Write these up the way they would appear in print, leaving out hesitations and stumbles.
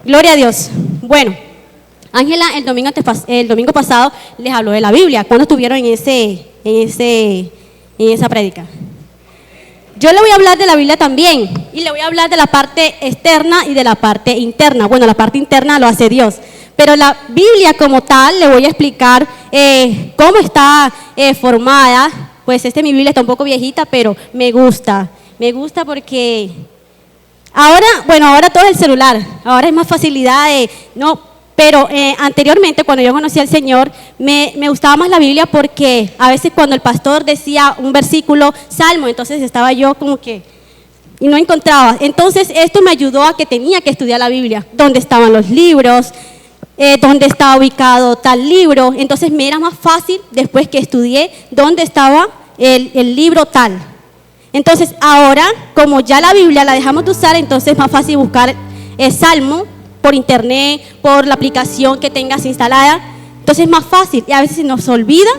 Gloria a Dios. Bueno, Ángela el domingo pasado les habló de la Biblia. ¿Cuándo estuvieron en esa prédica? Yo le voy a hablar de la Biblia también, y le voy a hablar de la parte externa y de la parte interna. Bueno, la parte interna lo hace Dios, pero la Biblia como tal le voy a explicar cómo está formada. Pues mi Biblia está un poco viejita, pero me gusta porque ahora todo es el celular, ahora es más facilidad pero anteriormente, cuando yo conocí al Señor, me gustaba más la Biblia, porque a veces cuando el pastor decía un versículo, salmo, entonces estaba yo como que, y no encontraba. Entonces esto me ayudó a que tenía que estudiar la Biblia, dónde estaban los libros, dónde estaba ubicado tal libro. Entonces me era más fácil, después que estudié, dónde estaba el libro tal. Entonces ahora, como ya la Biblia la dejamos de usar, entonces es más fácil buscar el salmo por internet, por la aplicación que tengas instalada. Entonces es más fácil, y a veces se nos olvida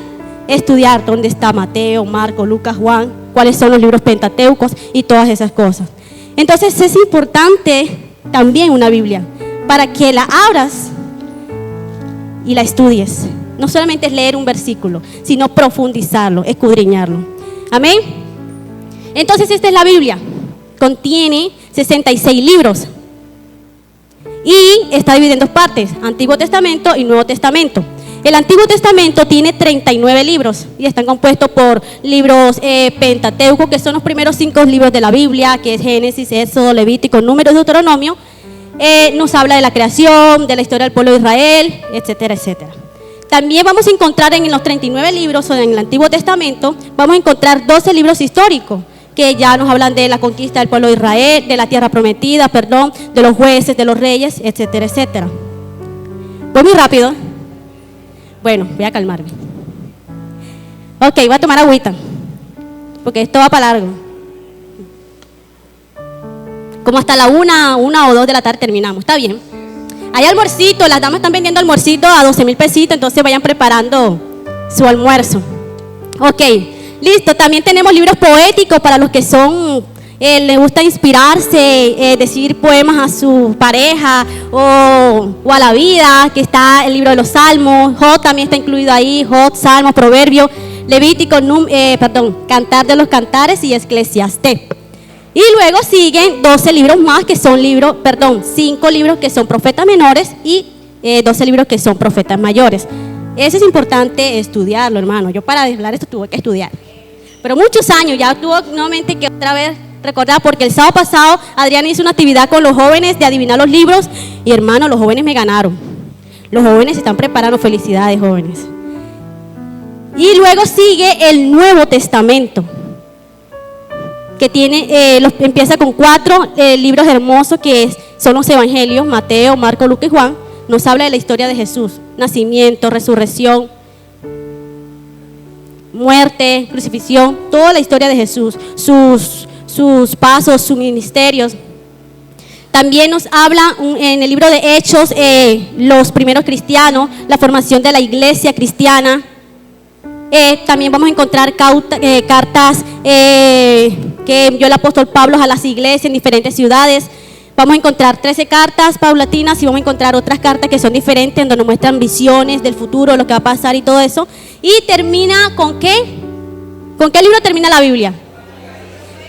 estudiar dónde está Mateo, Marcos, Lucas, Juan, cuáles son los libros pentateucos y todas esas cosas. Entonces es importante también una Biblia, para que la abras y la estudies. No solamente es leer un versículo, sino profundizarlo, escudriñarlo. Amén. Entonces esta es la Biblia, contiene 66 libros. Y está dividido en dos partes, Antiguo Testamento y Nuevo Testamento. El Antiguo Testamento tiene 39 libros y están compuestos por libros pentateucos, que son los primeros 5 libros de la Biblia, que es Génesis, Éxodo, Levítico, Números, Deuteronomio. Nos habla de la creación, de la historia del pueblo de Israel, etcétera, etcétera. También vamos a encontrar en los 39 libros, o en el Antiguo Testamento, vamos a encontrar 12 libros históricos, que ya nos hablan de la conquista del pueblo de Israel, de la tierra prometida, de los jueces, de los reyes, etcétera, etcétera. Voy muy rápido. Bueno, voy a calmarme. Ok, voy a tomar agüita, porque esto va para largo. Como hasta la 1 o 2 de la tarde terminamos, está bien. Hay almuercito, las damas están vendiendo almuercito a 12,000 pesitos, entonces vayan preparando su almuerzo. Ok. Listo, también tenemos libros poéticos para los que les gusta inspirarse, decir poemas a su pareja o a la vida, que está el libro de los Salmos. Job también está incluido ahí, Job, Salmos, Proverbios, Levítico, Cantar de los Cantares y Eclesiastés. Y luego siguen 12 libros más que son 5 libros que son profetas menores y 12 libros que son profetas mayores. Eso es importante estudiarlo, hermano. Yo para hablar esto tuve que estudiar. Pero muchos años, ya tuvo nuevamente que otra vez recordar, porque el sábado pasado Adriana hizo una actividad con los jóvenes de adivinar los libros, y hermano, los jóvenes me ganaron. Los jóvenes se están preparando, felicidades jóvenes. Y luego sigue el Nuevo Testamento, que empieza con 4 libros hermosos, que son los evangelios, Mateo, Marcos, Lucas y Juan. Nos habla de la historia de Jesús, nacimiento, resurrección, muerte, crucifixión, toda la historia de Jesús, sus pasos, sus ministerios. También nos habla en el libro de Hechos, los primeros cristianos, la formación de la iglesia cristiana. También vamos a encontrar cartas que envió el apóstol Pablo a las iglesias en diferentes ciudades. Vamos a encontrar 13 cartas paulatinas, y vamos a encontrar otras cartas que son diferentes, donde nos muestran visiones del futuro, lo que va a pasar y todo eso. Y termina ¿con qué? ¿Con qué libro termina la Biblia?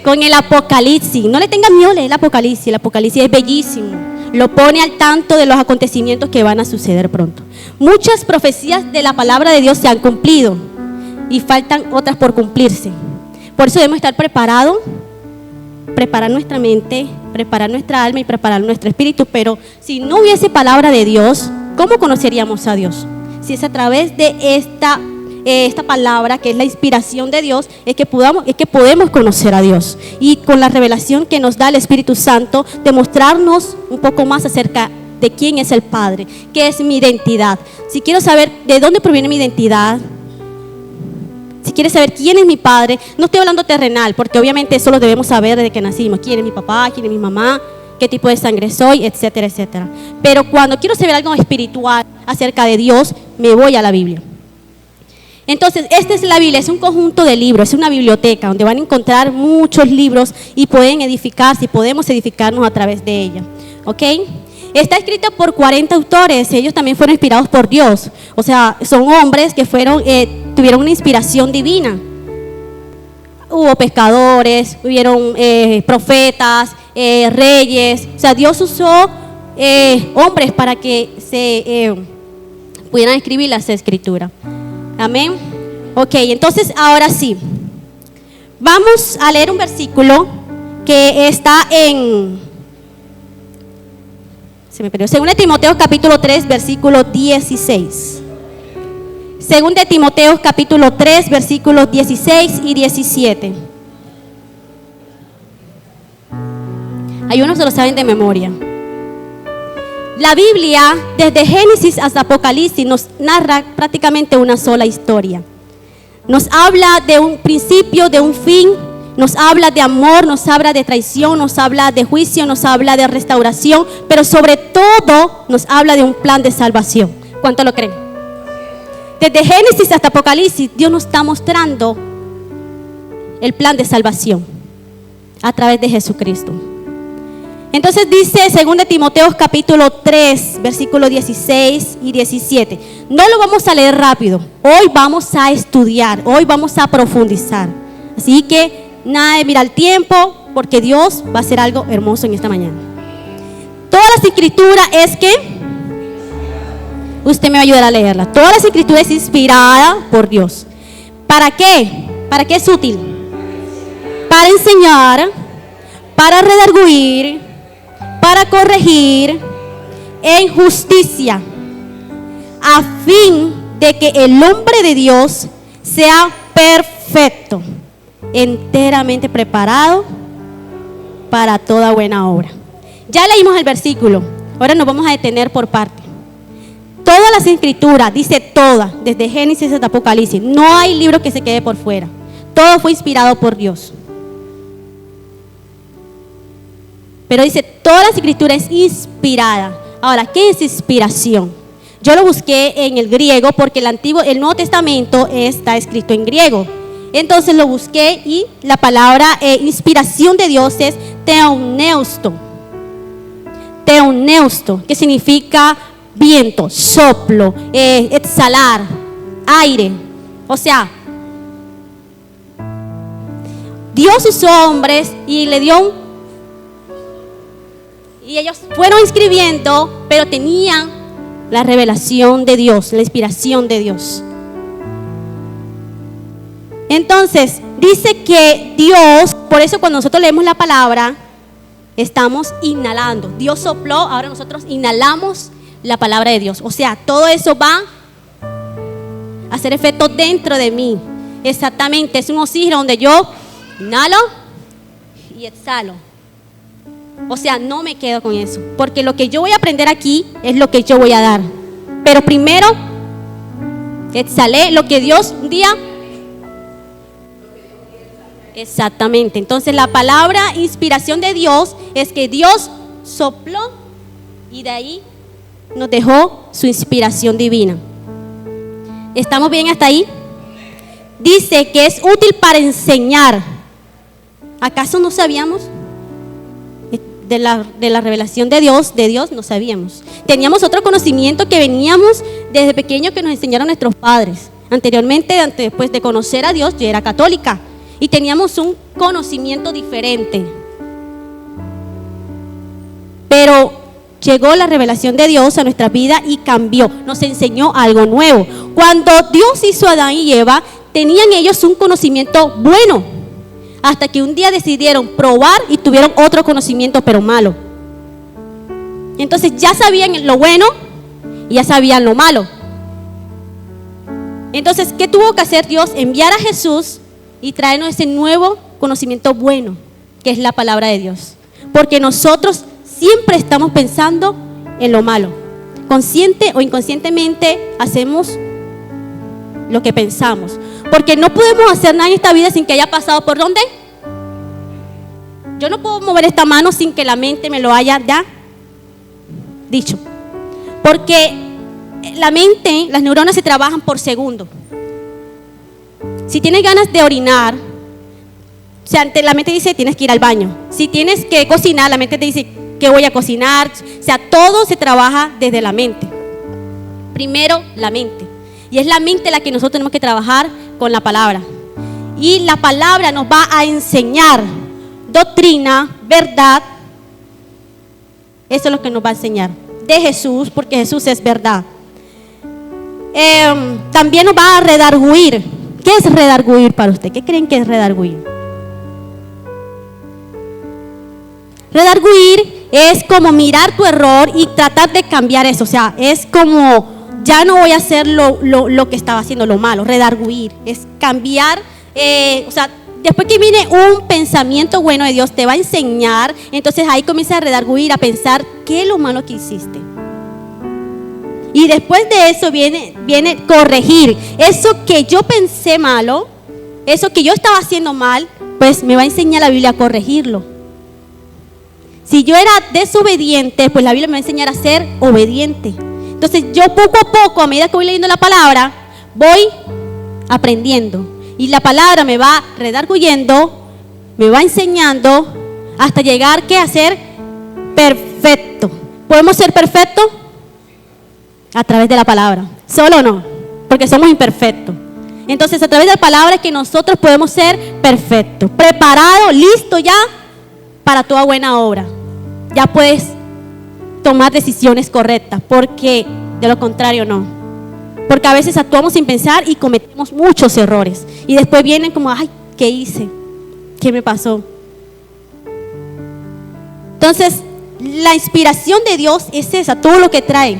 Con el Apocalipsis. No le tengan miedo a leer el Apocalipsis es bellísimo. Lo pone al tanto de los acontecimientos que van a suceder pronto. Muchas profecías de la palabra de Dios se han cumplido y faltan otras por cumplirse. Por eso debemos estar preparados, preparar nuestra mente, preparar nuestra alma y preparar nuestro espíritu. Pero si no hubiese palabra de Dios, ¿cómo conoceríamos a Dios? Si es a través de esta palabra, que es la inspiración de Dios, es que podemos conocer a Dios. Y con la revelación que nos da el Espíritu Santo, demostrarnos un poco más acerca de quién es el Padre, qué es mi identidad. Si quiero saber de dónde proviene mi identidad, si quieres saber quién es mi padre, no estoy hablando terrenal, porque obviamente eso lo debemos saber desde que nacimos. ¿Quién es mi papá? ¿Quién es mi mamá? ¿Qué tipo de sangre soy? Etcétera, etcétera. Pero cuando quiero saber algo espiritual acerca de Dios, me voy a la Biblia. Entonces, esta es la Biblia, es un conjunto de libros, es una biblioteca donde van a encontrar muchos libros y pueden edificarse y podemos edificarnos a través de ella. ¿Ok? Está escrito por 40 autores, ellos también fueron inspirados por Dios. O sea, son hombres que tuvieron una inspiración divina. Hubo pescadores, hubieron profetas, reyes. O sea, Dios usó hombres para que se pudieran escribir las escrituras. Amén. Ok, entonces ahora sí. Vamos a leer un versículo que está en... Se me perdió. 2 Timoteo capítulo 3, versículo 16. 2 Timoteo capítulo 3, versículos 16 y 17. Hay unos que lo saben de memoria. La Biblia, desde Génesis hasta Apocalipsis, nos narra prácticamente una sola historia. Nos habla de un principio, de un fin. Nos habla de amor, nos habla de traición, nos habla de juicio, nos habla de restauración, pero sobre todo nos habla de un plan de salvación. ¿Cuánto lo creen? Desde Génesis hasta Apocalipsis, Dios nos está mostrando el plan de salvación a través de Jesucristo. Entonces dice 2 Timoteo capítulo 3, versículos 16 y 17. No lo vamos a leer rápido, hoy vamos a estudiar, hoy vamos a profundizar. Así que nada de mirar el tiempo, porque Dios va a hacer algo hermoso en esta mañana. Toda la escritura es que usted me va a ayudar a leerla. Toda la escritura es inspirada por Dios. ¿Para qué? ¿Para qué es útil? Para enseñar, para redarguir, para corregir en justicia, a fin de que el hombre de Dios sea perfecto, enteramente preparado para toda buena obra. Ya leímos el versículo, ahora nos vamos a detener por parte. Todas las escrituras, dice toda, desde Génesis hasta Apocalipsis, no hay libro que se quede por fuera. Todo fue inspirado por Dios. Pero dice, toda la escritura es inspirada. Ahora, ¿qué es inspiración? Yo lo busqué en el griego porque el Nuevo Testamento está escrito en griego. Entonces lo busqué y la palabra inspiración de Dios es theopneusto. Theopneusto, que significa viento, soplo, exhalar, aire. O sea, Dios usó hombres y le dio y ellos fueron escribiendo, pero tenían la revelación de Dios, la inspiración de Dios. Entonces, dice que Dios, por eso cuando nosotros leemos la palabra, estamos inhalando. Dios sopló, ahora nosotros inhalamos la palabra de Dios. O sea, todo eso va a hacer efecto dentro de mí. Exactamente, es un oxígeno donde yo inhalo y exhalo. O sea, no me quedo con eso, porque lo que yo voy a aprender aquí es lo que yo voy a dar. Pero primero exhalé lo que Dios un día. Exactamente. Entonces la palabra inspiración de Dios es que Dios sopló y de ahí nos dejó su inspiración divina. ¿Estamos bien hasta ahí? Dice que es útil para enseñar. ¿Acaso no sabíamos? De la revelación de Dios no sabíamos. Teníamos otro conocimiento que veníamos desde pequeño que nos enseñaron nuestros padres. Anteriormente, después de conocer a Dios, yo era católica y teníamos un conocimiento diferente. Pero llegó la revelación de Dios a nuestra vida y cambió, nos enseñó algo nuevo. Cuando Dios hizo a Adán y Eva, tenían ellos un conocimiento bueno, hasta que un día decidieron probar y tuvieron otro conocimiento, pero malo. Entonces ya sabían lo bueno y ya sabían lo malo. Entonces, ¿qué tuvo que hacer Dios? Enviar a Jesús y traernos ese nuevo conocimiento bueno, que es la palabra de Dios. Porque nosotros siempre estamos pensando en lo malo. Consciente o inconscientemente hacemos lo que pensamos. Porque no podemos hacer nada en esta vida sin que haya pasado por ¿dónde? Yo no puedo mover esta mano sin que la mente me lo haya ya dicho. Porque la mente, las neuronas se trabajan por segundo. Si tienes ganas de orinar, o sea, la mente dice tienes que ir al baño. Si tienes que cocinar, la mente te dice qué voy a cocinar. O sea, todo se trabaja desde la mente. Primero, la mente. Y es la mente la que nosotros tenemos que trabajar con la palabra. Y la palabra nos va a enseñar doctrina, verdad. Eso es lo que nos va a enseñar de Jesús, porque Jesús es verdad. También nos va a redarguir. ¿Qué es redarguir para usted? ¿Qué creen que es redarguir? Redarguir es como mirar tu error y tratar de cambiar eso. O sea, es como, ya no voy a hacer lo que estaba haciendo, lo malo. Redarguir es cambiar, o sea, después que viene un pensamiento bueno de Dios, te va a enseñar. Entonces ahí comienza a redarguir, a pensar qué es lo malo que hiciste. Y después de eso viene corregir. Eso que yo pensé malo, eso que yo estaba haciendo mal, pues me va a enseñar la Biblia a corregirlo. Si yo era desobediente, pues la Biblia me va a enseñar a ser obediente. Entonces yo poco a poco, a medida que voy leyendo la palabra, voy aprendiendo. Y la palabra me va redarguyendo, me va enseñando hasta llegar a ser perfecto. ¿Podemos ser perfectos? A través de la palabra. Solo no, porque somos imperfectos. Entonces a través de la palabra es que nosotros podemos ser perfectos, preparados, listos ya para toda buena obra. Ya puedes tomar decisiones correctas, porque de lo contrario no. Porque a veces actuamos sin pensar y cometemos muchos errores. Y después vienen como, ay, ¿qué hice? ¿Qué me pasó? Entonces, la inspiración de Dios es esa, todo lo que trae.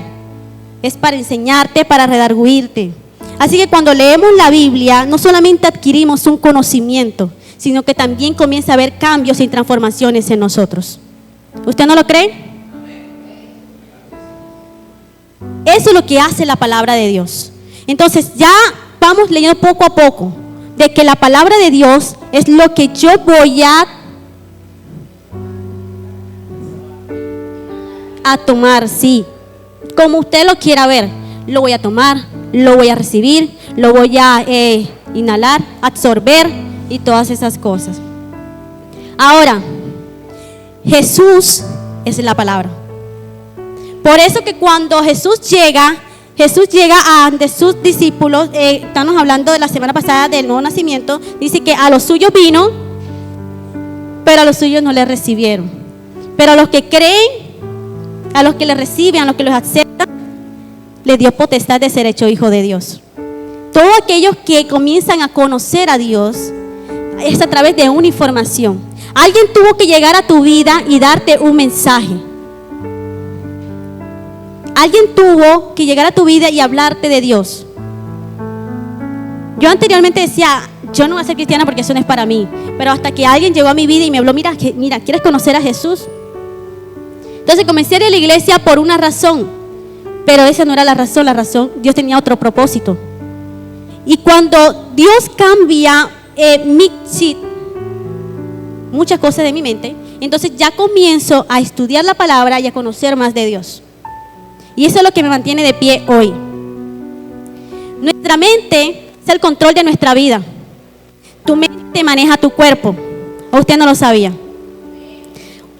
Es para enseñarte, para redarguirte. Así que cuando leemos la Biblia, no solamente adquirimos un conocimiento, sino que también comienza a haber cambios y transformaciones en nosotros. ¿Usted no lo cree? Eso es lo que hace la palabra de Dios. Entonces ya vamos leyendo poco a poco de que la palabra de Dios es lo que yo voy a tomar, sí, como usted lo quiera ver. Lo voy a tomar, lo voy a recibir, lo voy a inhalar, absorber y todas esas cosas. Ahora, Jesús es la palabra. Por eso que cuando Jesús llega ante sus discípulos, estamos hablando de la semana pasada del nuevo nacimiento, dice que a los suyos vino, pero a los suyos no le recibieron. Pero a los que creen, a los que le reciben, a los que los aceptan, les dio potestad de ser hecho hijo de Dios. Todos aquellos que comienzan a conocer a Dios es a través de una información. Alguien tuvo que llegar a tu vida y darte un mensaje. Alguien tuvo que llegar a tu vida y hablarte de Dios. Yo anteriormente decía, yo no voy a ser cristiana porque eso no es para mí. Pero hasta que alguien llegó a mi vida y me habló, mira, ¿quieres conocer a Jesús? Entonces comencé a ir a la iglesia por una razón. Pero esa no era la razón, Dios tenía otro propósito. Y cuando Dios cambia muchas cosas de mi mente, entonces ya comienzo a estudiar la palabra y a conocer más de Dios. Y eso es lo que me mantiene de pie hoy. Nuestra mente es el control de nuestra vida. Tu mente maneja tu cuerpo. ¿O usted no lo sabía?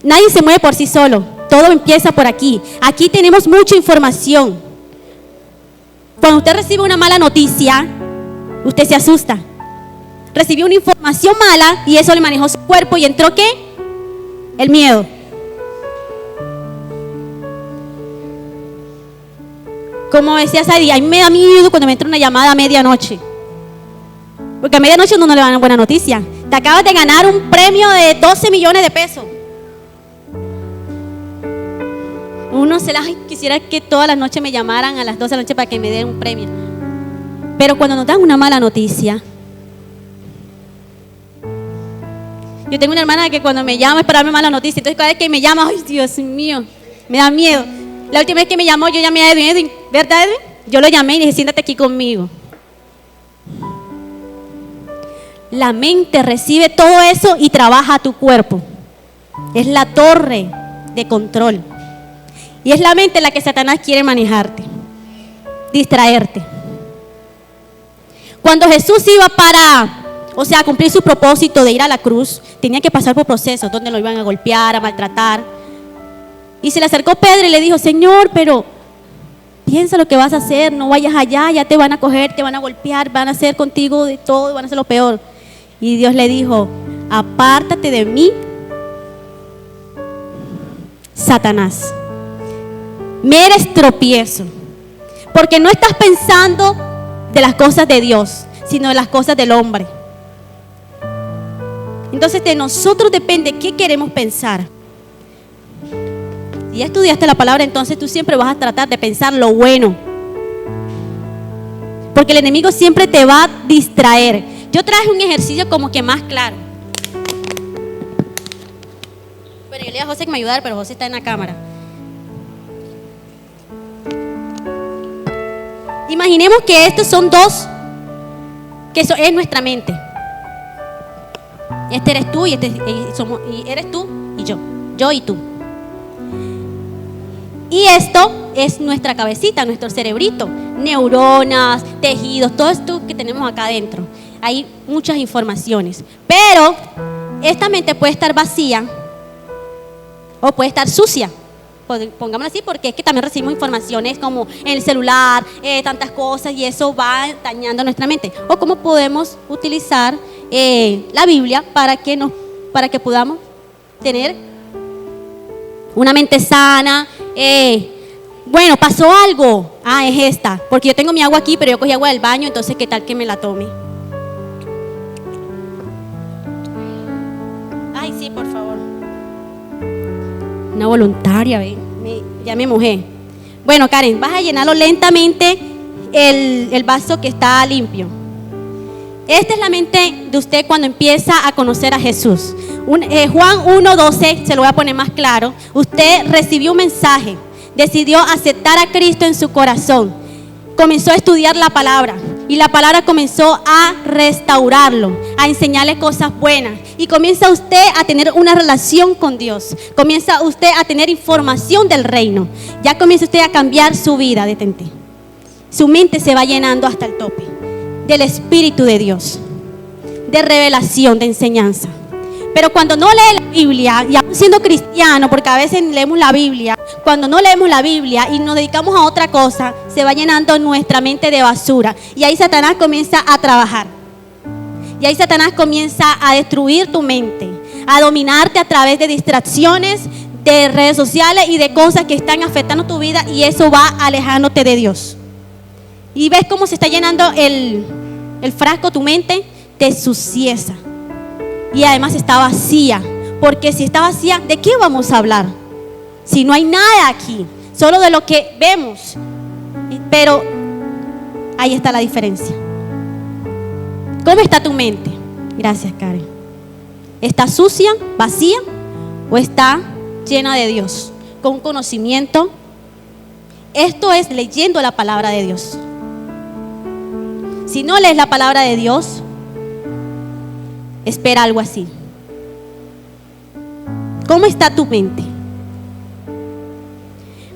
Nadie se mueve por sí solo. Todo empieza por aquí. Aquí tenemos mucha información. Cuando usted recibe una mala noticia, usted se asusta. Recibió una información mala y eso le manejó su cuerpo y entró ¿qué? El miedo. Como decía Sadie, a mí me da miedo cuando me entra una llamada a medianoche. Porque a medianoche no le dan buena noticia. Te acabas de ganar un premio de 12 millones de pesos. Uno quisiera que todas las noches me llamaran a las 12 de la noche para que me den un premio. Pero cuando nos dan una mala noticia, yo tengo una hermana que cuando me llama es para darme mala noticia. Entonces cada vez que me llama, ay Dios mío, me da miedo. La última vez que me llamó, yo llamé a Edwin, ¿verdad Edwin? Yo lo llamé y le dije, siéntate aquí conmigo. La mente recibe todo eso y trabaja a tu cuerpo. Es la torre de control. Y es la mente la que Satanás quiere manejarte, distraerte. Cuando Jesús iba a cumplir su propósito de ir a la cruz, tenía que pasar por procesos donde lo iban a golpear, a maltratar. Y se le acercó Pedro y le dijo, Señor, pero piensa lo que vas a hacer, no vayas allá, ya te van a coger, te van a golpear, van a hacer contigo de todo, van a hacer lo peor. Y Dios le dijo, apártate de mí, Satanás. Me eres tropiezo, porque no estás pensando de las cosas de Dios, sino de las cosas del hombre. Entonces de nosotros depende qué queremos pensar. Si ya estudiaste la palabra, entonces tú siempre vas a tratar de pensar lo bueno, porque el enemigo siempre te va a distraer. Yo traje un ejercicio como que más claro. Bueno, yo le dije a José que me ayudara, pero José está en la cámara. Imaginemos que estos son dos, que eso es nuestra mente. Este eres tú y eres tú y yo y tú. Y esto es nuestra cabecita, nuestro cerebrito, neuronas, tejidos, todo esto que tenemos acá adentro. Hay muchas informaciones, pero esta mente puede estar vacía o puede estar sucia. Pongámoslo así, porque es que también recibimos informaciones como en el celular, tantas cosas, y eso va dañando nuestra mente. O cómo podemos utilizar la Biblia para que podamos tener una mente sana. Bueno, pasó algo. Es esta, porque yo tengo mi agua aquí, pero yo cogí agua del baño, entonces ¿qué tal que me la tome? Ay, sí, por favor. Una voluntaria, ya me mojé. Bueno, Karen, vas a llenarlo lentamente el vaso que está limpio. Esta es la mente de usted cuando empieza a conocer a Jesús. Juan 1:12, se lo voy a poner más claro. Usted recibió un mensaje, decidió aceptar a Cristo en su corazón, comenzó a estudiar la palabra y la palabra comenzó a restaurarlo, a enseñarle cosas buenas, y comienza usted a tener una relación con Dios, comienza usted a tener información del reino, ya comienza usted a cambiar su vida. Detente. Su mente se va llenando hasta el tope del Espíritu de Dios, de revelación, de enseñanza. Pero cuando no lee la Biblia, y aún siendo cristiano, porque a veces leemos la Biblia, cuando no leemos la Biblia y nos dedicamos a otra cosa, se va llenando nuestra mente de basura. Y ahí Satanás comienza a trabajar. Y ahí Satanás comienza a destruir tu mente, a dominarte a través de distracciones, de redes sociales y de cosas que están afectando tu vida, y eso va alejándote de Dios. Y ves cómo se está llenando el frasco, tu mente, de suciedad. Y además está vacía, porque si está vacía, ¿de qué vamos a hablar? Si no hay nada aquí, solo de lo que vemos. Pero ahí está la diferencia. ¿Cómo está tu mente? Gracias, Karen. ¿Está sucia, vacía, o está llena de Dios, con conocimiento? Esto es leyendo la palabra de Dios. Si no lees la palabra de Dios, espera algo así. ¿Cómo está tu mente?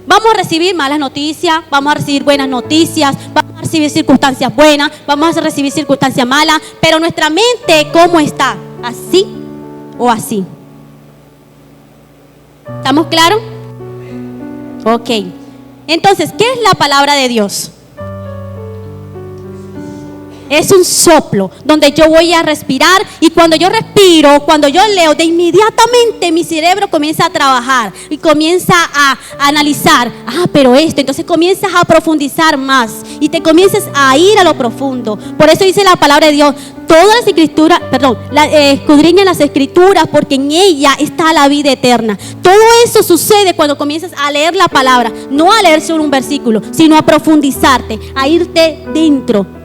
Vamos a recibir malas noticias, vamos a recibir buenas noticias, vamos a recibir circunstancias buenas, vamos a recibir circunstancias malas, pero nuestra mente, ¿cómo está? ¿Así o así? ¿Estamos claros? Ok. Entonces, ¿qué es la palabra de Dios? Es un soplo donde yo voy a respirar, y cuando yo respiro, cuando yo leo, de inmediatamente mi cerebro comienza a trabajar y comienza a analizar. Pero esto, entonces comienzas a profundizar más y te comienzas a ir a lo profundo. Por eso dice la palabra de Dios, todas las escrituras, escudriña las escrituras, porque en ella está la vida eterna. Todo eso sucede cuando comienzas a leer la palabra, no a leer solo un versículo, sino a profundizarte, a irte dentro.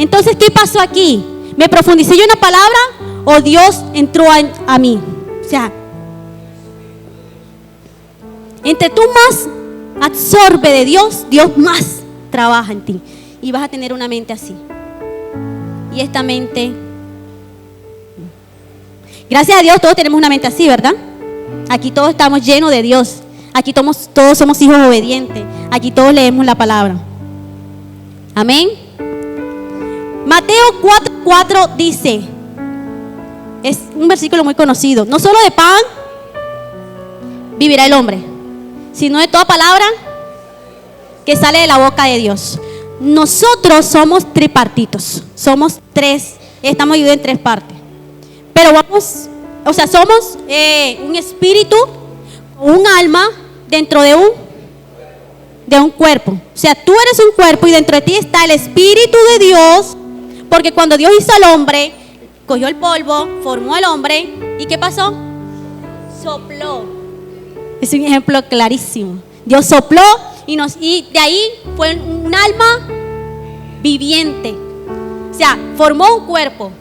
Entonces, ¿qué pasó aquí? ¿Me profundicé yo en la palabra o Dios entró a mí? O sea, entre tú más absorbe de Dios, Dios más trabaja en ti. Y vas a tener una mente así. Y esta mente, gracias a Dios todos tenemos una mente así, ¿verdad? Aquí todos estamos llenos de Dios. Aquí todos somos hijos obedientes. Aquí todos leemos la palabra. Amén. Mateo 4:4 dice, es un versículo muy conocido, no solo de pan vivirá el hombre, sino de toda palabra que sale de la boca de Dios. Nosotros somos tripartitos, somos tres, estamos divididos en tres partes. Pero somos un espíritu, un alma dentro de un cuerpo. O sea, tú eres un cuerpo y dentro de ti está el Espíritu de Dios, porque cuando Dios hizo al hombre, cogió el polvo, formó al hombre, ¿y qué pasó? Sopló. Es un ejemplo clarísimo. Dios sopló y de ahí fue un alma viviente. O sea, formó un cuerpo,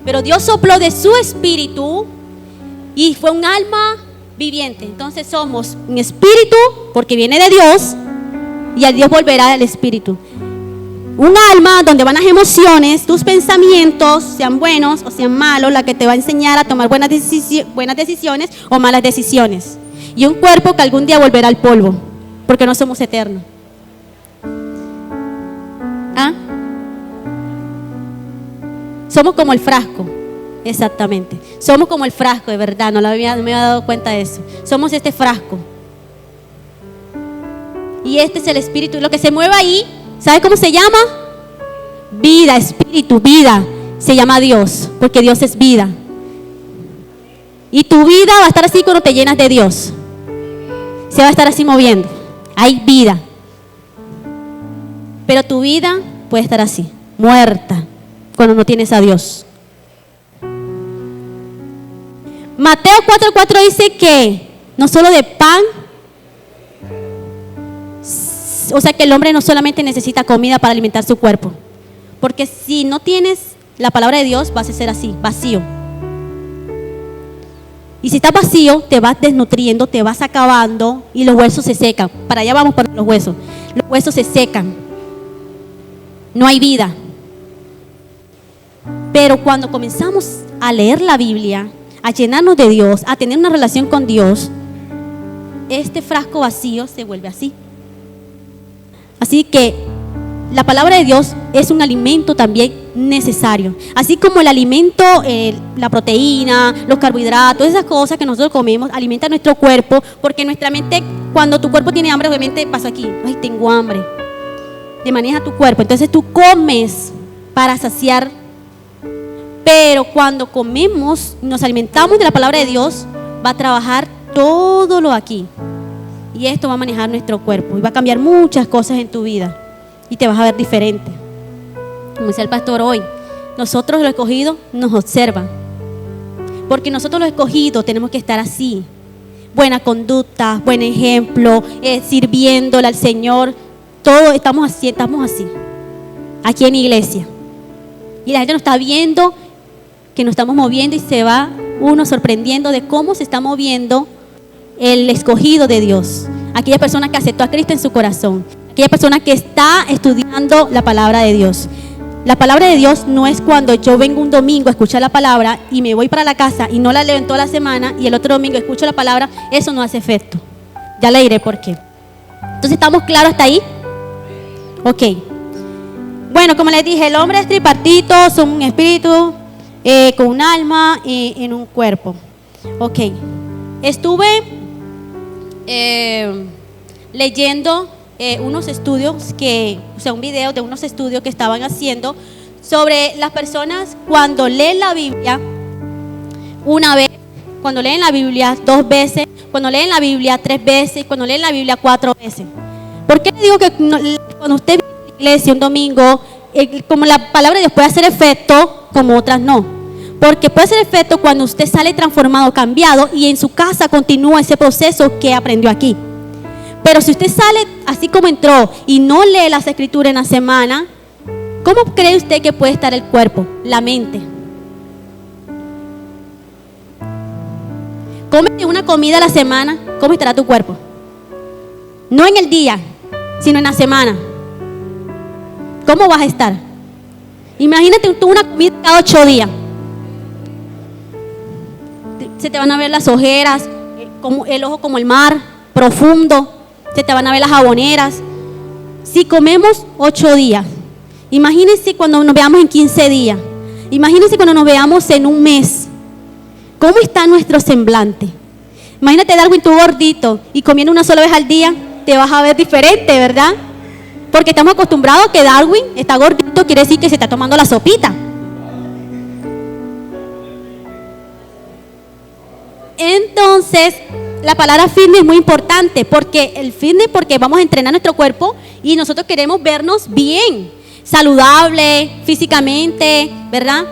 pero Dios sopló de su espíritu y fue un alma viviente. Entonces somos un espíritu porque viene de Dios y al Dios volverá el espíritu. Un alma donde van las emociones, tus pensamientos, sean buenos o sean malos, la que te va a enseñar a tomar buenas decisiones o malas decisiones. Y un cuerpo que algún día volverá al polvo, porque no somos eternos. ¿Ah? Somos como el frasco, exactamente. Somos como el frasco, de verdad, no me había dado cuenta de eso. Somos este frasco. Y este es el espíritu. Y lo que se mueve ahí, ¿sabe cómo se llama? Vida, espíritu, vida. Se llama Dios, porque Dios es vida. Y tu vida va a estar así cuando te llenas de Dios. Se va a estar así moviendo. Hay vida. Pero tu vida puede estar así, muerta, cuando no tienes a Dios. Mateo 4:4 dice que no solo de pan, o sea que el hombre no solamente necesita comida para alimentar su cuerpo, porque si no tienes la palabra de Dios vas a ser así, vacío. Y si estás vacío, te vas desnutriendo, te vas acabando y los huesos se secan. Para allá vamos para los huesos. Los huesos se secan. No hay vida. Pero cuando comenzamos a leer la Biblia, a llenarnos de Dios, a tener una relación con Dios, este frasco vacío se vuelve así. Así que la palabra de Dios es un alimento también necesario. Así como el alimento, la proteína, los carbohidratos, esas cosas que nosotros comemos, alimentan nuestro cuerpo, porque nuestra mente, cuando tu cuerpo tiene hambre, obviamente pasa aquí, ay, tengo hambre. Te maneja tu cuerpo, entonces tú comes para saciar. Pero cuando comemos, nos alimentamos de la palabra de Dios, va a trabajar todo lo aquí. Y esto va a manejar nuestro cuerpo y va a cambiar muchas cosas en tu vida. Y te vas a ver diferente. Como decía el pastor hoy, nosotros los escogidos nos observan. Porque nosotros los escogidos tenemos que estar así. Buena conducta, buen ejemplo, sirviéndole al Señor. Todos estamos así, aquí en iglesia. Y la gente nos está viendo que nos estamos moviendo y se va uno sorprendiendo de cómo se está moviendo el escogido de Dios. Aquella persona que aceptó a Cristo en su corazón. Aquella persona que está estudiando la palabra de Dios. La palabra de Dios no es cuando yo vengo un domingo a escuchar la palabra y me voy para la casa y no la leo en toda la semana y el otro domingo escucho la palabra. Eso no hace efecto. Ya le diré por qué. Entonces, ¿estamos claros hasta ahí? Ok. Bueno, como les dije, el hombre es tripartito, son un espíritu con un alma en un cuerpo. Ok. Estuve leyendo unos estudios un video de unos estudios que estaban haciendo sobre las personas cuando leen la Biblia una vez, cuando leen la Biblia 2 veces, cuando leen la Biblia 3 veces, cuando leen la Biblia 4 veces. ¿Por qué digo que cuando usted viene a la iglesia un domingo, como la palabra de Dios puede hacer efecto, como otras no? Porque puede hacer efecto cuando usted sale transformado, cambiado y en su casa continúa ese proceso que aprendió aquí. Pero si usted sale así como entró y no lee las escrituras en la semana, ¿cómo cree usted que puede estar el cuerpo, la mente? Cómete una comida a la semana, ¿cómo estará tu cuerpo? No en el día, sino en la semana. ¿Cómo vas a estar? Imagínate tú una comida cada 8 días. Se te van a ver las ojeras, como el ojo como el mar, profundo. Se te van a ver las jaboneras. Si comemos 8 días, imagínense cuando nos veamos en 15 días. Imagínense cuando nos veamos en un mes. ¿Cómo está nuestro semblante? Imagínate, Darwin, tú gordito y comiendo una sola vez al día, te vas a ver diferente, ¿verdad? Porque estamos acostumbrados a que Darwin está gordito, quiere decir que se está tomando la sopita. Entonces, la palabra fitness es muy importante, porque el fitness, porque vamos a entrenar nuestro cuerpo y nosotros queremos vernos bien, saludable, físicamente, ¿verdad?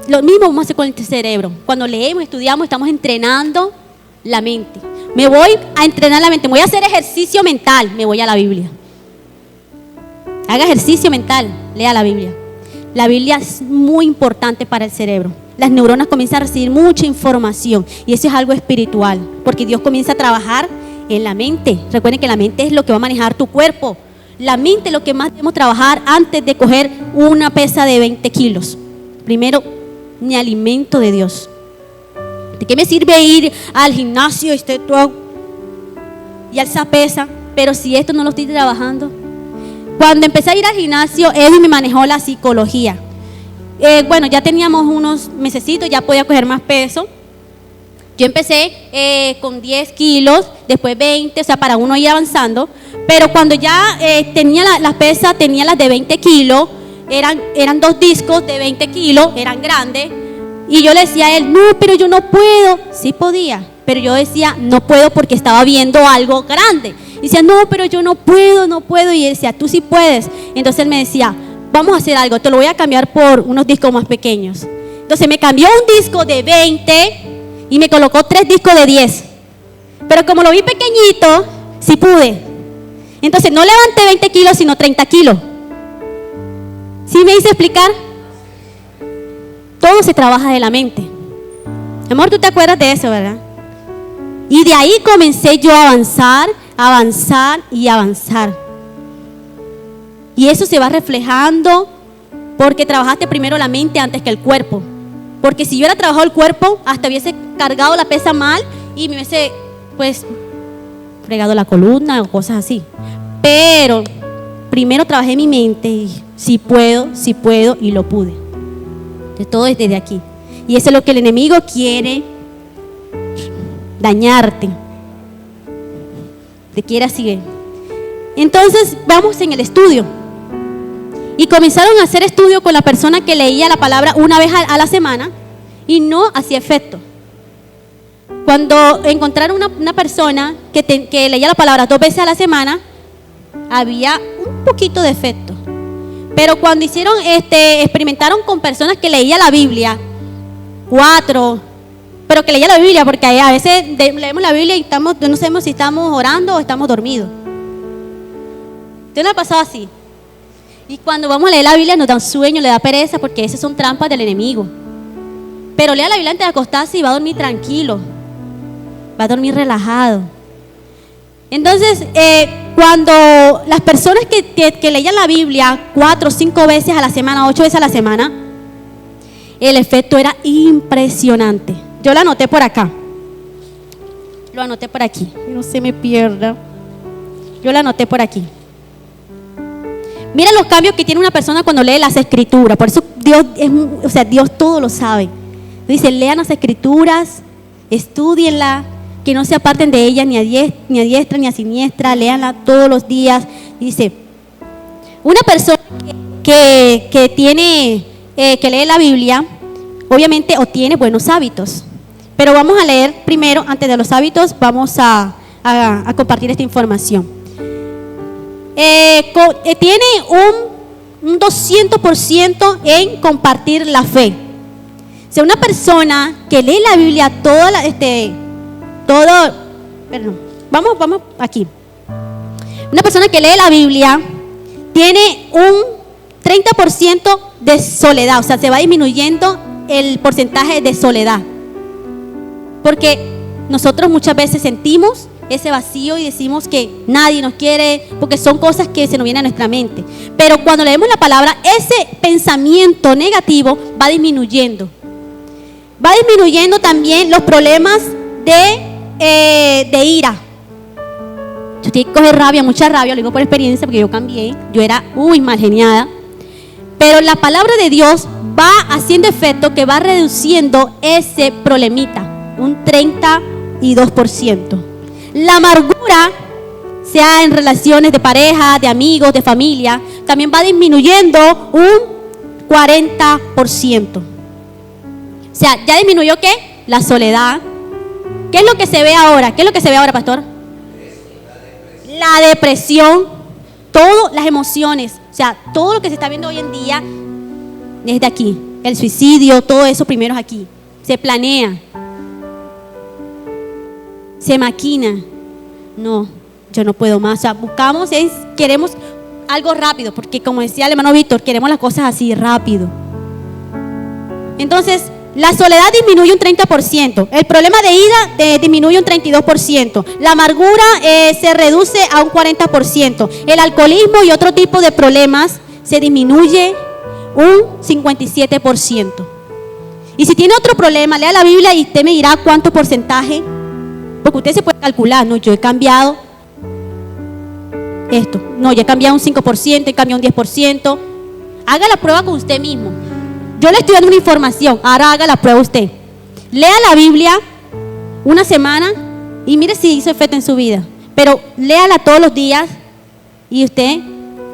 Lo mismo vamos a hacer con el cerebro. Cuando leemos, estudiamos, estamos entrenando la mente. Me voy a entrenar la mente, me voy a hacer ejercicio mental, me voy a la Biblia. Haga ejercicio mental, lea la Biblia. La Biblia es muy importante para el cerebro. Las neuronas comienzan a recibir mucha información y eso es algo espiritual, porque Dios comienza a trabajar en la mente. Recuerden que la mente es lo que va a manejar tu cuerpo. La mente es lo que más debemos trabajar antes de coger una pesa de 20 kilos. Primero, mi alimento de Dios. ¿De qué me sirve ir al gimnasio y alzar pesa? Pero si esto no lo estoy trabajando. Cuando empecé a ir al gimnasio, Edwin me manejó la psicología. Bueno, ya teníamos unos mesecitos, ya podía coger más peso. Yo empecé con 10 kilos, después 20, o sea, para uno ir avanzando. Pero cuando ya tenía las pesas, tenía las de 20 kilos, eran 2 discos de 20 kilos, eran grandes. Y yo le decía a él, no, pero yo no puedo. Sí podía, pero yo decía, no puedo porque estaba viendo algo grande. Y decía, no, pero yo no puedo. Y él decía, tú sí puedes. Entonces él me decía, vamos a hacer algo, te lo voy a cambiar por unos discos más pequeños. Entonces me cambió un disco de 20 y me colocó 3 discos de 10. Pero como lo vi pequeñito, sí pude. Entonces no levanté 20 kilos, sino 30 kilos. ¿Sí me hice explicar? Todo se trabaja de la mente. Amor, tú te acuerdas de eso, ¿verdad? Y de ahí comencé yo a avanzar y avanzar. Y eso se va reflejando porque trabajaste primero la mente antes que el cuerpo. Porque si yo hubiera trabajado el cuerpo, hasta hubiese cargado la pesa mal y me hubiese, pues, fregado la columna o cosas así. Pero primero trabajé mi mente y si puedo y lo pude. De todo es desde aquí. Y eso es lo que el enemigo quiere, dañarte. Te quiere así. Entonces vamos en el estudio. Y comenzaron a hacer estudio con la persona que leía la palabra una vez a la semana y no hacía efecto. Cuando encontraron una persona que leía la palabra 2 veces a la semana, había un poquito de efecto. Pero cuando experimentaron con personas que leían la Biblia, 4, pero que leían la Biblia, porque a veces leemos la Biblia y no sabemos si estamos orando o estamos dormidos. ¿Usted no ha pasado así? Y cuando vamos a leer la Biblia nos da un sueño, le da pereza, porque esas son trampas del enemigo. Pero lea la Biblia antes de acostarse y va a dormir tranquilo, va a dormir relajado. Entonces, cuando las personas que leían la Biblia 4 o 5 veces a la semana, 8 veces a la semana, el efecto era impresionante. Yo lo anoté por acá. Lo anoté por aquí. No se me pierda. Yo lo anoté por aquí. Mira los cambios que tiene una persona cuando lee las escrituras. Por eso Dios todo lo sabe. Dice, lean las escrituras, estudienla, que no se aparten de ellas ni a diestra ni a siniestra, léanla todos los días. Dice, una persona que lee la Biblia, obviamente obtiene buenos hábitos. Pero vamos a leer primero, antes de los hábitos, vamos a compartir esta información. Tiene un 200% en compartir la fe. O sea, una persona que lee la Biblia vamos aquí. Una persona que lee la Biblia tiene un 30% de soledad, o sea, se va disminuyendo el porcentaje de soledad. Porque nosotros muchas veces sentimos ese vacío y decimos que nadie nos quiere, porque son cosas que se nos vienen a nuestra mente. Pero cuando leemos la palabra, ese pensamiento negativo va disminuyendo. Va disminuyendo también los problemas de ira. Yo tengo que coger rabia, mucha rabia, lo digo por experiencia porque yo cambié. Yo era mal geniada. Pero la palabra de Dios va haciendo efecto que va reduciendo ese problemita, un 30%. 32%. La amargura, sea en relaciones de pareja, de amigos, de familia, también va disminuyendo un 40%. O sea, ¿ya disminuyó qué? La soledad. ¿Qué es lo que se ve ahora? ¿Qué es lo que se ve ahora, pastor? La depresión, todas las emociones, o sea, todo lo que se está viendo hoy en día es de aquí. El suicidio, todo eso primero es aquí. Se planea, se maquina. No, yo no puedo más. O sea, queremos algo rápido, porque como decía el hermano Víctor, queremos las cosas así, rápido. Entonces, la soledad disminuye un 30%, el problema de ira disminuye un 32%, la amargura se reduce a un 40%, el alcoholismo y otro tipo de problemas se disminuye un 57%. Y si tiene otro problema, lea la Biblia y usted me dirá cuánto porcentaje, porque usted se puede calcular, no, yo he cambiado esto, no, yo he cambiado un 5%, he cambiado un 10%, haga la prueba con usted mismo. Yo le estoy dando una información, ahora haga la prueba usted. Lea la Biblia una semana y mire si hizo efecto en su vida. Pero léala todos los días y usted,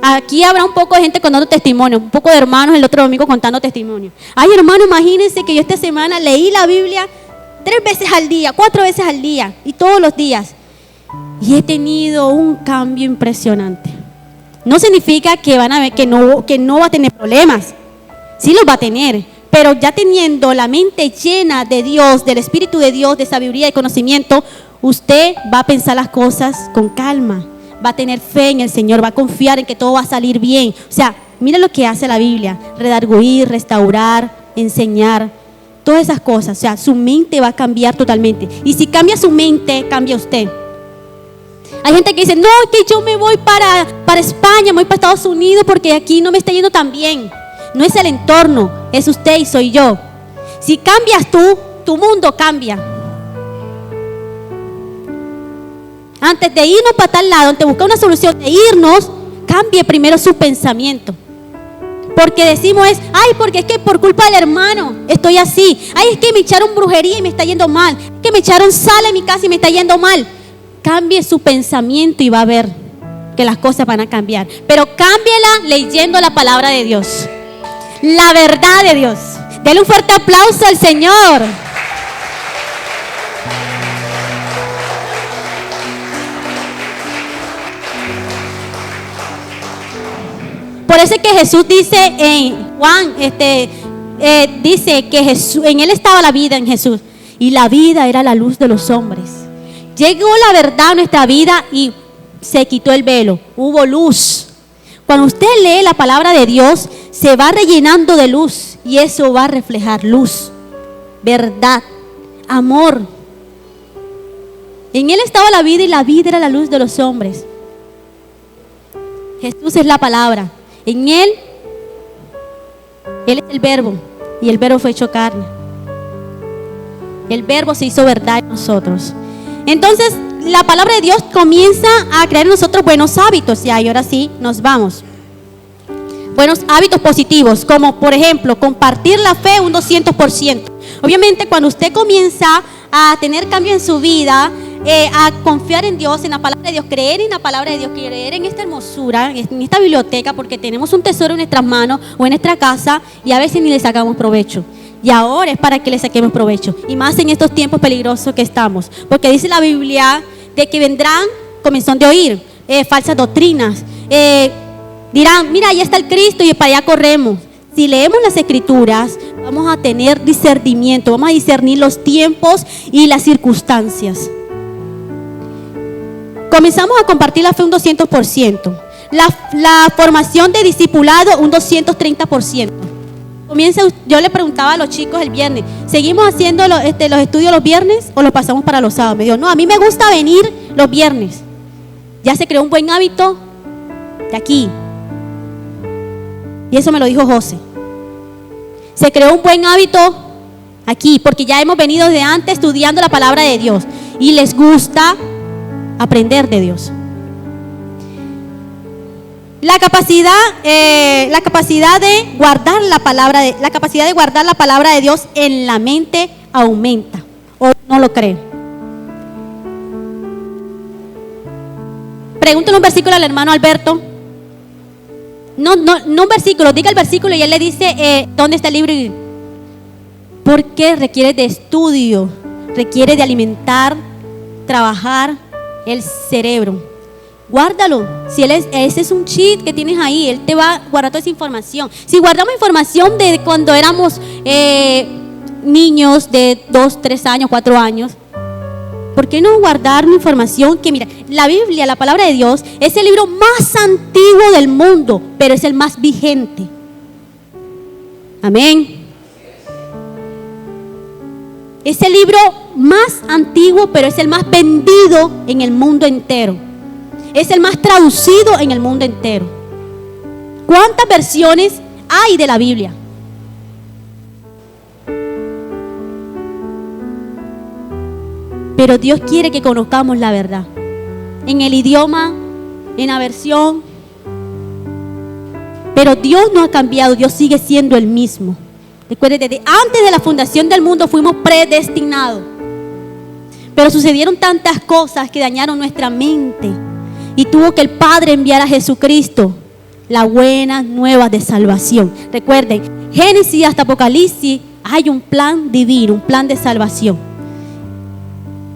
aquí habrá un poco de gente contando testimonio, un poco de hermanos el otro domingo contando testimonio. Ay, hermano, imagínense que yo esta semana leí la Biblia 3 veces al día, 4 veces al día y todos los días. Y he tenido un cambio impresionante. No significa que van a ver que no va a tener problemas. Sí los va a tener, pero ya teniendo la mente llena de Dios, del Espíritu de Dios, de sabiduría y conocimiento, usted va a pensar las cosas con calma, va a tener fe en el Señor, va a confiar en que todo va a salir bien. O sea, mira lo que hace la Biblia: redarguir, restaurar, enseñar, todas esas cosas. O sea, su mente va a cambiar totalmente. Y si cambia su mente, cambia usted. Hay gente que dice, no, que yo me voy para España, me voy para Estados Unidos porque aquí no me está yendo tan bien. No es el entorno, es usted y soy yo. Si cambias tú, tu mundo cambia. Antes de irnos para tal lado, antes de buscar una solución, de irnos, cambie primero su pensamiento. Porque decimos porque es que por culpa del hermano estoy así. Ay, es que me echaron brujería y me está yendo mal. Es que me echaron sal en mi casa y me está yendo mal. Cambie su pensamiento y va a ver que las cosas van a cambiar. Pero cámbiela leyendo la palabra de Dios. La verdad de Dios. Denle un fuerte aplauso al Señor. Por eso es que Jesús dice en Juan, dice que Jesús, en Él estaba la vida, en Jesús, y la vida era la luz de los hombres. Llegó la verdad a nuestra vida y se quitó el velo, hubo luz. Cuando usted lee la palabra de Dios, se va rellenando de luz y eso va a reflejar luz, verdad, amor. En Él estaba la vida y la vida era la luz de los hombres. Jesús es la palabra. En Él es el verbo y el verbo fue hecho carne. El verbo se hizo verdad en nosotros. Entonces la palabra de Dios comienza a crear en nosotros buenos hábitos. Y ahora sí, nos vamos. Buenos hábitos positivos, como por ejemplo, compartir la fe un 200%. Obviamente cuando usted comienza a tener cambio en su vida, a confiar en Dios, en la palabra de Dios, creer en la palabra de Dios, creer en esta hermosura, en esta biblioteca, porque tenemos un tesoro en nuestras manos o en nuestra casa y a veces ni le sacamos provecho. Y ahora es para que le saquemos provecho, y más en estos tiempos peligrosos que estamos, porque dice la Biblia de que vendrán, comenzón de oír, falsas doctrinas, dirán, mira, ahí está el Cristo y para allá corremos. Si leemos las Escrituras, vamos a tener discernimiento, vamos a discernir los tiempos y las circunstancias. Comenzamos a compartir la fe un 200%, la formación de discipulado un 230%. Yo le preguntaba a los chicos el viernes, ¿seguimos haciendo los estudios los viernes o los pasamos para los sábados? Me dijo, no, a mí me gusta venir los viernes. Ya se creó un buen hábito de aquí. Y eso me lo dijo José. Se creó un buen hábito aquí, porque ya hemos venido de antes estudiando la palabra de Dios y les gusta aprender de Dios. La capacidad de guardar la palabra de Dios en la mente aumenta. ¿O no lo creen? Pregúntale un versículo al hermano Alberto. No un versículo, diga el versículo y él le dice ¿dónde está el libro? Porque requiere de estudio, requiere de alimentar, trabajar el cerebro. Guárdalo. Si ese es un cheat que tienes ahí, él te va a guardar toda esa información. Si guardamos información de cuando éramos niños de 2, 3 años, 4 años, ¿por qué no guardar una información que, mira, la Biblia, la palabra de Dios, es el libro más antiguo del mundo, pero es el más vigente? Amén. Es el libro más antiguo, pero es el más vendido en el mundo entero. Es el más traducido en el mundo entero. ¿Cuántas versiones hay de la Biblia? Pero Dios quiere que conozcamos la verdad. En el idioma, en la versión. Pero Dios no ha cambiado, Dios sigue siendo el mismo. Recuerden, desde antes de la fundación del mundo fuimos predestinados. Pero sucedieron tantas cosas que dañaron nuestra mente. Y tuvo que el Padre enviar a Jesucristo, la buena nueva de salvación. Recuerden, Génesis hasta Apocalipsis hay un plan divino, un plan de salvación.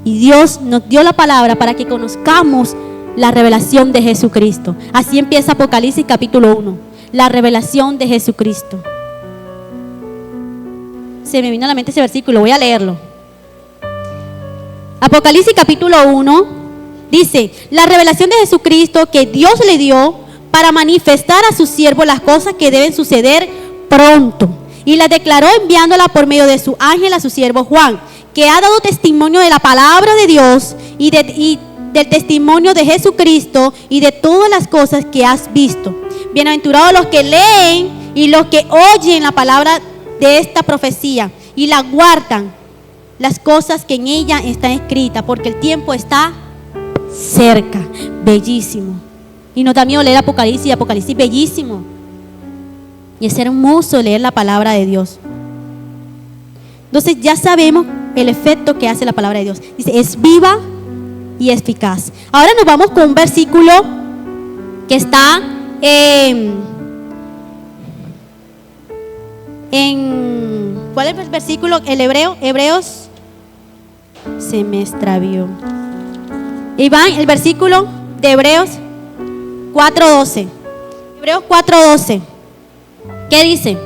Y Dios nos dio la palabra para que conozcamos la revelación de Jesucristo. Así empieza Apocalipsis capítulo 1, la revelación de Jesucristo. Se me vino a la mente ese versículo, voy a leerlo. Apocalipsis capítulo 1 dice: la revelación de Jesucristo que Dios le dio para manifestar a su siervo las cosas que deben suceder pronto. Y la declaró enviándola por medio de su ángel a su siervo Juan, que ha dado testimonio de la palabra de Dios y del testimonio de Jesucristo y de todas las cosas que has visto. Bienaventurados los que leen y los que oyen la palabra de esta profecía y la guardan, las cosas que en ella están escritas, porque el tiempo está cerca. Bellísimo. Y nos da miedo leer Apocalipsis, Apocalipsis bellísimo. Y es hermoso leer la palabra de Dios. Entonces ya sabemos el efecto que hace la palabra de Dios. Dice, es viva y eficaz. Ahora nos vamos con un versículo que está ¿cuál es el versículo? El Hebreos. Se me extravió. Iván, el versículo de Hebreos 4:12. Hebreos 4:12. ¿Qué dice?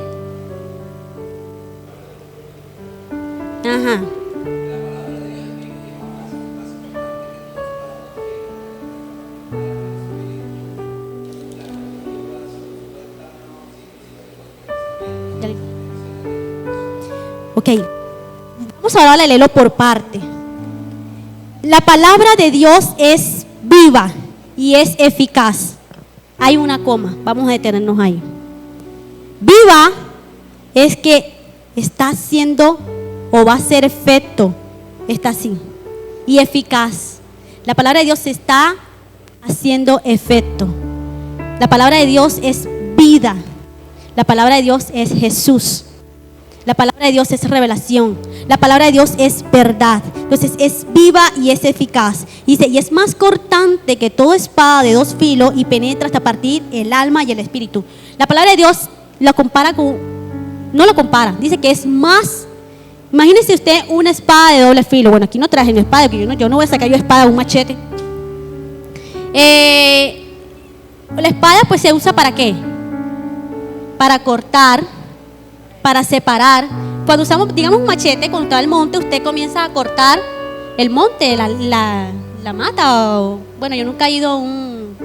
Ajá. Ok. Vamos ahora a leerlo por parte. La palabra de Dios es viva y es eficaz. Hay una coma, vamos a detenernos ahí. Viva es que está haciendo o va a hacer efecto, está así. Y eficaz, la palabra de Dios está haciendo efecto. La palabra de Dios es vida. La palabra de Dios es Jesús. La palabra de Dios es revelación. La palabra de Dios es verdad. Entonces es viva y es eficaz. Dice, y es más cortante que toda espada de 2 filos y penetra hasta partir el alma y el espíritu. La palabra de Dios la compara con, no lo compara, dice que es más. Imagínese usted una espada de doble filo. Bueno, aquí no traje una espada, porque yo no voy a sacar espada o un machete. La espada pues se usa ¿para qué? Para cortar, para separar. Cuando usamos, digamos, un machete contra el monte, usted comienza a cortar el monte, la mata. Bueno, yo nunca he ido a un...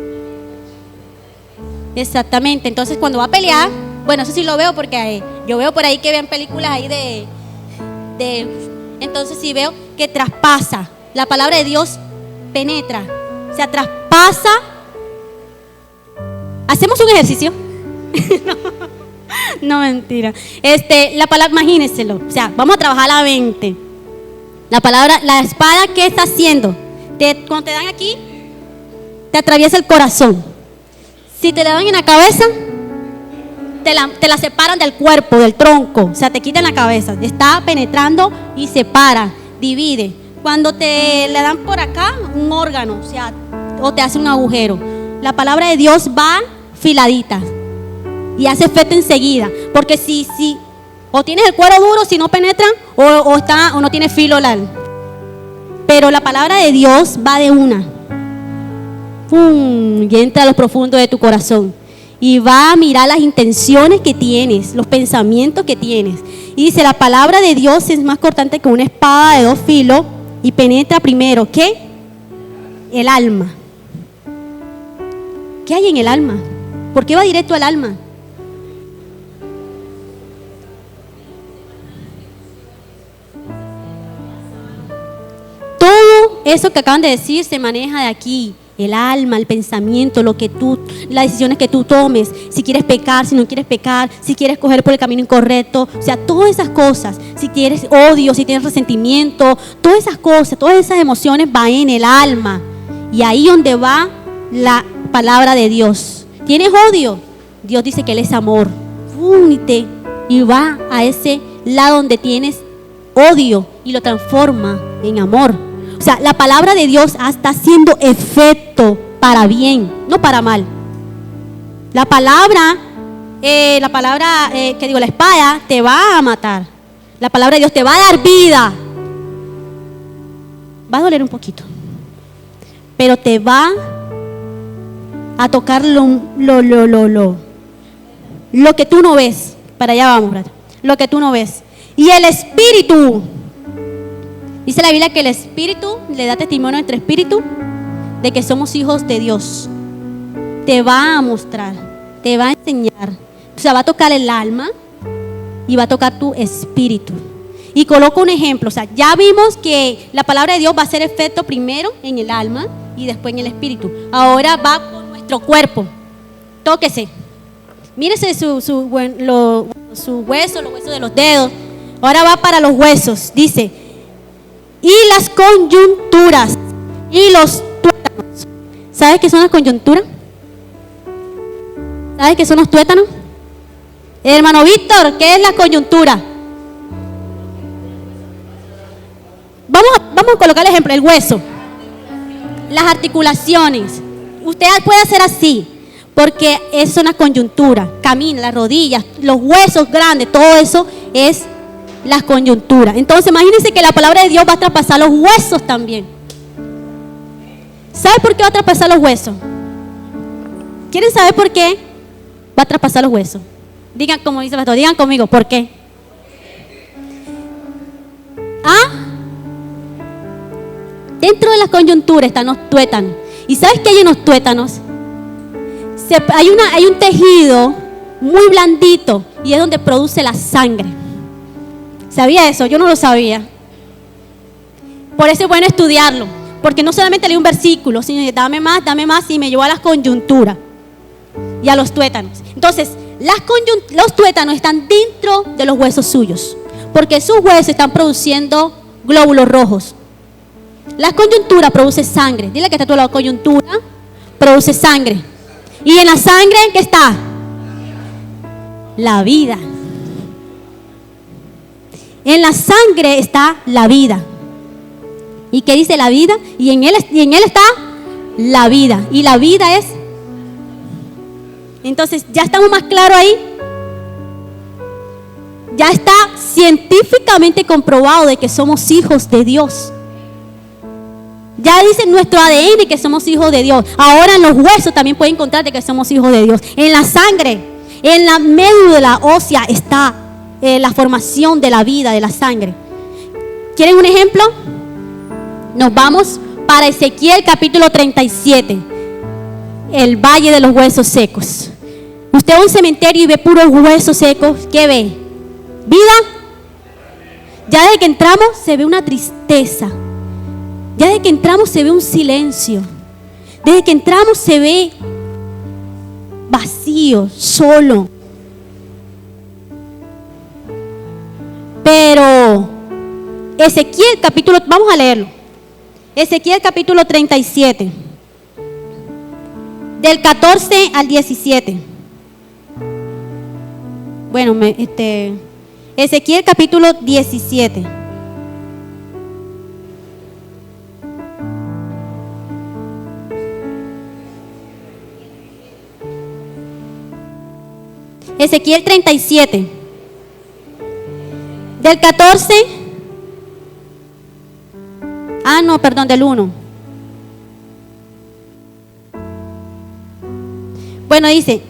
Exactamente. Entonces cuando va a pelear, bueno, eso sí lo veo porque yo veo por ahí que vean películas ahí de entonces sí veo que traspasa. La palabra de Dios penetra, o sea, traspasa. ¿Hacemos un ejercicio? No, mentira. La palabra, imagínenselo. O sea, vamos a trabajar la mente. La palabra, la espada, ¿qué está haciendo? Cuando te dan aquí, te atraviesa el corazón. Si te la dan en la cabeza, te la separan del cuerpo, del tronco. O sea, te quitan la cabeza. Está penetrando y separa, divide. Cuando te le dan por acá un órgano, o sea, o te hace un agujero. La palabra de Dios va filadita y hace efecto enseguida. Porque si o tienes el cuero duro, si no penetra, o no tiene filo largo. Pero la palabra de Dios va de una. ¡Pum! Y entra a lo profundo de tu corazón. Y va a mirar las intenciones que tienes, los pensamientos que tienes. Y dice, la palabra de Dios es más cortante que una espada de 2 filos y penetra primero, ¿qué? El alma. ¿Qué hay en el alma? ¿Por qué va directo al alma? Todo eso que acaban de decir se maneja de aquí. El alma, el pensamiento, las decisiones que tú tomes, si quieres pecar, si no quieres pecar, si quieres coger por el camino incorrecto, o sea, todas esas cosas, si tienes odio, si tienes resentimiento, todas esas cosas, todas esas emociones van en el alma. Y ahí donde va la palabra de Dios. ¿Tienes odio? Dios dice que Él es amor. Únete y va a ese lado donde tienes odio y lo transforma en amor. O sea, la palabra de Dios está haciendo efecto para bien, no para mal. La espada te va a matar. La palabra de Dios te va a dar vida. Va a doler un poquito, pero te va a tocar lo que tú no ves. Para allá vamos, brother. Lo que tú no ves. Y el espíritu. Dice la Biblia que el Espíritu le da testimonio entre espíritu de que somos hijos de Dios. Te va a mostrar, te va a enseñar. O sea, va a tocar el alma y va a tocar tu espíritu. Y coloco un ejemplo. O sea, ya vimos que la palabra de Dios va a hacer efecto primero en el alma y después en el espíritu. Ahora va con nuestro cuerpo. Tóquese. Mírese su hueso, los huesos de los dedos. Ahora va para los huesos. Dice, y las coyunturas y los tuétanos. ¿Sabes qué son las coyunturas? ¿Sabes qué son los tuétanos? Hermano Víctor, ¿qué es la coyuntura? Vamos a colocar el ejemplo, el hueso, las articulaciones. Usted puede hacer así, porque es una coyuntura. Camina, las rodillas, los huesos grandes, todo eso es las coyunturas. Entonces imagínense que la palabra de Dios va a traspasar los huesos también. ¿Sabe por qué va a traspasar los huesos? ¿Quieren saber por qué va a traspasar los huesos? Digan como dice el pastor, digan conmigo, ¿por qué? Dentro de las coyunturas están los tuétanos. ¿Y sabes qué hay en los tuétanos? Hay un tejido muy blandito y es donde produce la sangre. ¿Sabía eso? Yo no lo sabía. Por eso es bueno estudiarlo, porque no solamente leí un versículo, sino dame más, y me llevó a las coyunturas y a los tuétanos. Entonces, los tuétanos están dentro de los huesos suyos, porque sus huesos están produciendo glóbulos rojos. La coyuntura produce sangre. Dile que está a tu lado, coyuntura produce sangre. Y en la sangre, ¿qué está? La vida. En la sangre está la vida. ¿Y qué dice la vida? Y en él está la vida. Y la vida es. Entonces, ya estamos más claros ahí. Ya está científicamente comprobado de que somos hijos de Dios. Ya dice nuestro ADN que somos hijos de Dios. Ahora en los huesos también puede encontrar de que somos hijos de Dios. En la sangre, en la médula ósea está la formación de la vida, de la sangre. ¿Quieren un ejemplo? Nos vamos para Ezequiel capítulo 37. El valle de los huesos secos. Usted va a un cementerio y ve puros huesos secos. ¿Qué ve? ¿Vida? Ya desde que entramos se ve una tristeza. Ya desde que entramos se ve un silencio. Desde que entramos se ve vacío, solo. Pero Ezequiel capítulo, vamos a leerlo. Ezequiel capítulo 37, del 14 al 17. Bueno, Ezequiel capítulo 17. Ezequiel 37, del 14, del 1. Bueno, dice,